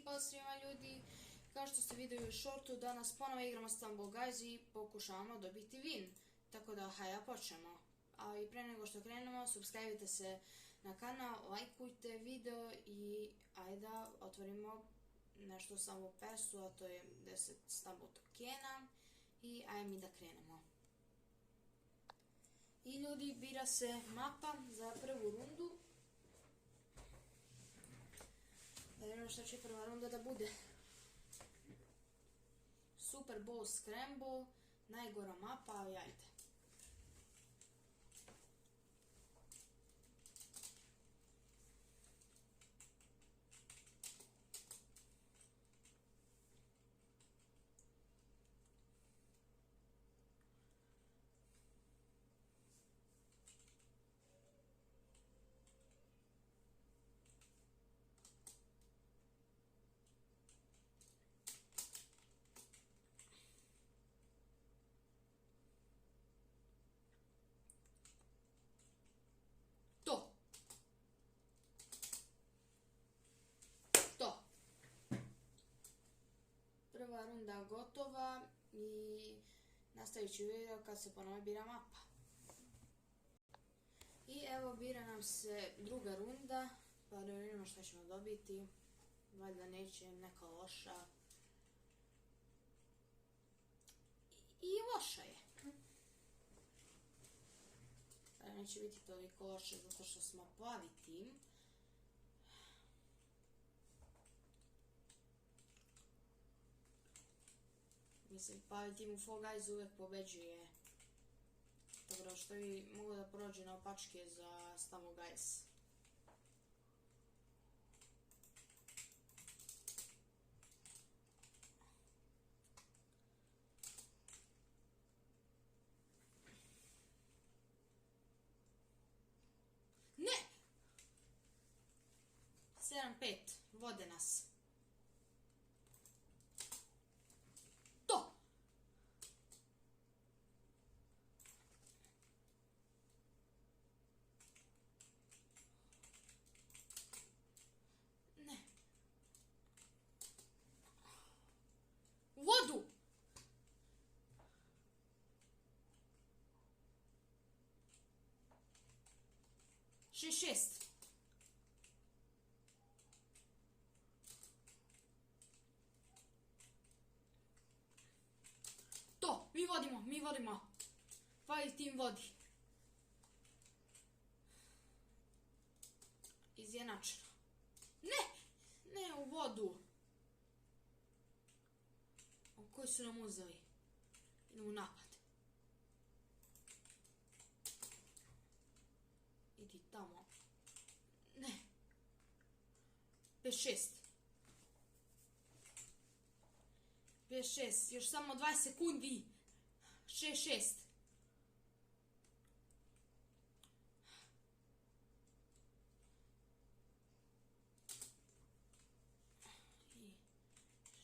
pozdrav svima ljudi, kao što ste vidjeli u shortu, danas ponovo igramo Stumble Guys i pokušavamo dobiti win. Tako da, hajde počnemo. A i pre nego što krenemo, subscribe se na kanal, lajkujte video i ajde da otvorimo nešto samo pesu, a to je 10 Stumble tokena i ajde mi da krenemo. I ljudi, bira se mapa za prvu rundu. Da vidimo šta će prva runda da bude. Super Bowl Scramble, najgora mapa, ali ajde. Prva runda gotova i nastavit ću video kad se ponovo bira mapa. I evo bira nam se druga runda, pa da vidimo šta ćemo dobiti. Valjda neće neka loša. I loša je. Neće biti toliko loše zato što smo plavi tim. Mislim, plavi tim u Fall Guys uvijek pobeđuje. Dobro, što vi mogu da prođe na opačke za Stumble Guys. Ne! 7-5, vode nas. Vodu! Šest. To, mi vodimo. Plavi tim vodi. Izjednačeno. Ne u vodu. Koji su nam uzeli? Idemo u napad. Idi tamo. Ne. 5-6. 5-6. Još samo 20 sekundi. 6-6.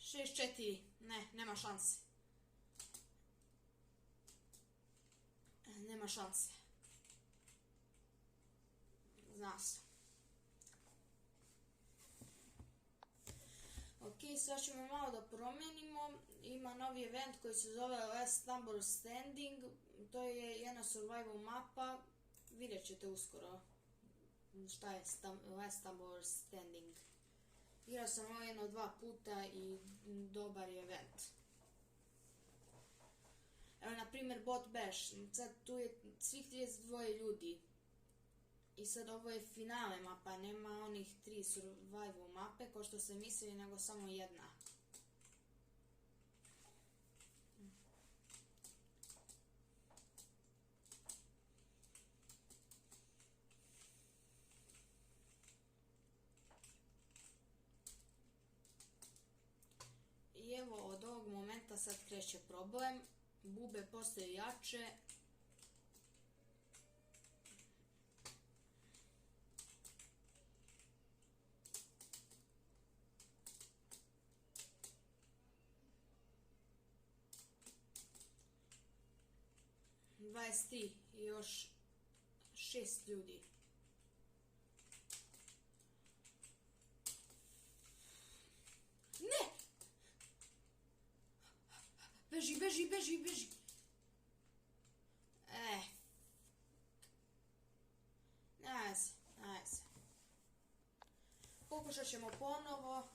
Šest, četiri. Ne, nema šanse. Nema šanse. Zna se. Ok, sad ćemo malo da promenimo. Ima novi event koji se zove Last Stumble Standing. To je jedna survival mapa. Vidjet ćete uskoro šta je Last Stumble Standing. Igrao sam ovo jedno 2 puta i dobar je event. Evo na primjer Bot Bash, sad tu je svih 32 ljudi. I sad ovo je finale mapa, nema onih 3 survival mape ko što se mislili, nego samo jedna. I evo od ovog momenta sad kreće problem, bube postaju jače. I još 6 ljudi. beži, beži, beži, beži. Nice. Pokušat ćemo ponovo.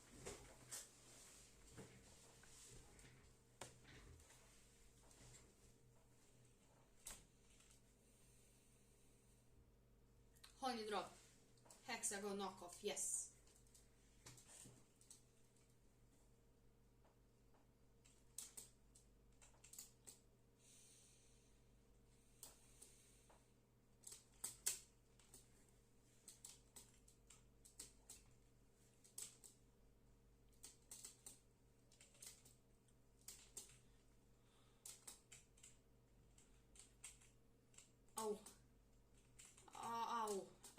Honey drop. Hexagon knockoff, yes.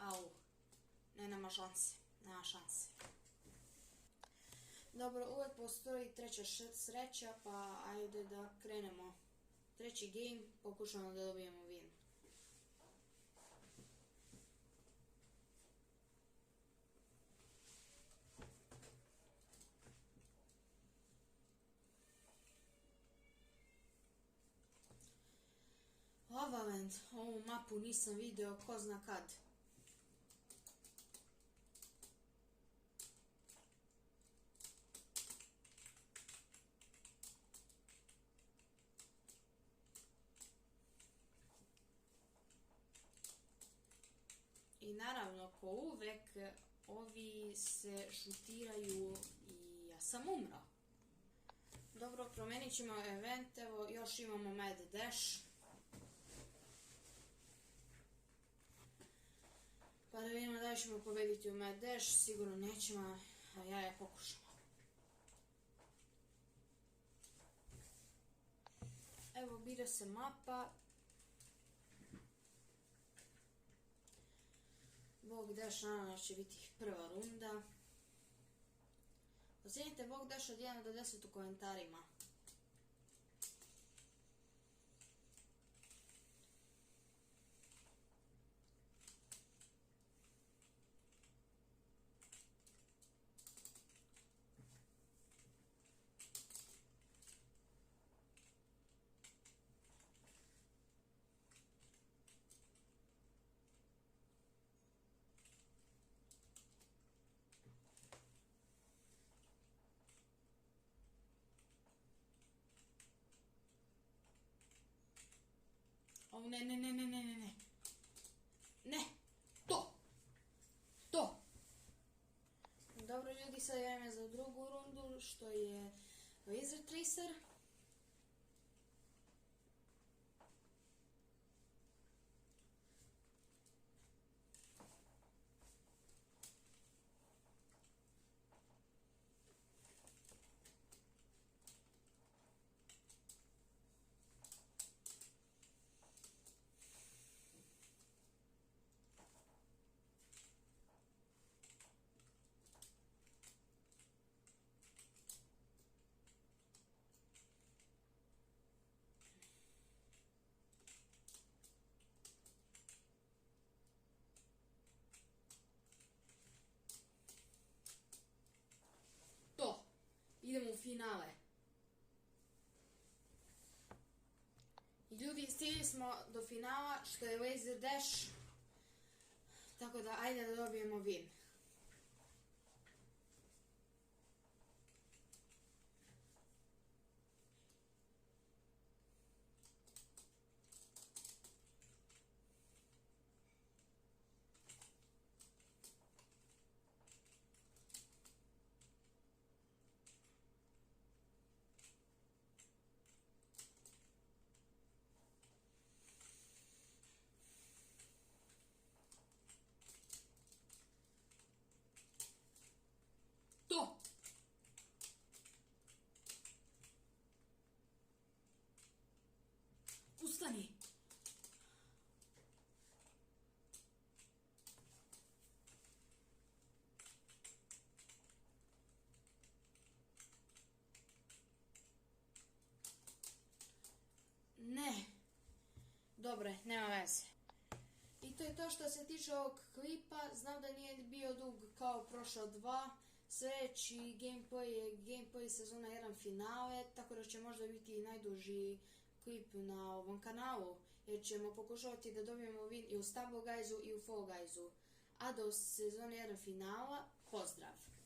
Au. Nema šanse. Dobro, uvijek postoji treća sreća, pa ajde da krenemo. Treći game, pokušamo da dobijemo win. Lavaland, ovu mapu nisam vidio ko zna kad. I naravno, ko uvek, ovi se šutiraju i ja sam umro. Dobro, promenit ćemo event, evo još imamo Mad Dash. Pa da vidimo da li ćemo pobediti u Mad Dash, sigurno nećemo, a ja je pokušam. Evo, bira se mapa. Bog Dash naravno će biti prva runda. Ocenite Bog Dash od 1 do 10 u komentarima. Ne. Ne, to. Dobro ljudi, sad idemo za drugu rundu, što je Laser Tracer. Idemo u finale. I ljudi, stigli smo do finala, što je Laser Dash. Tako da, ajde da dobijemo win. Ustani! Ne. Dobre, nema veze. I to je to što se tiče ovog klipa. Znam da nije bio dug kao prošla dva. Sljedeći gameplay je gameplay sezona 1 finale, tako da će možda biti i najduži klip na ovom kanalu, jer ćemo pokušavati da dobijemo win i u Stumble Guysu i u Fall Guysu. A do sezone 1 finala, pozdrav!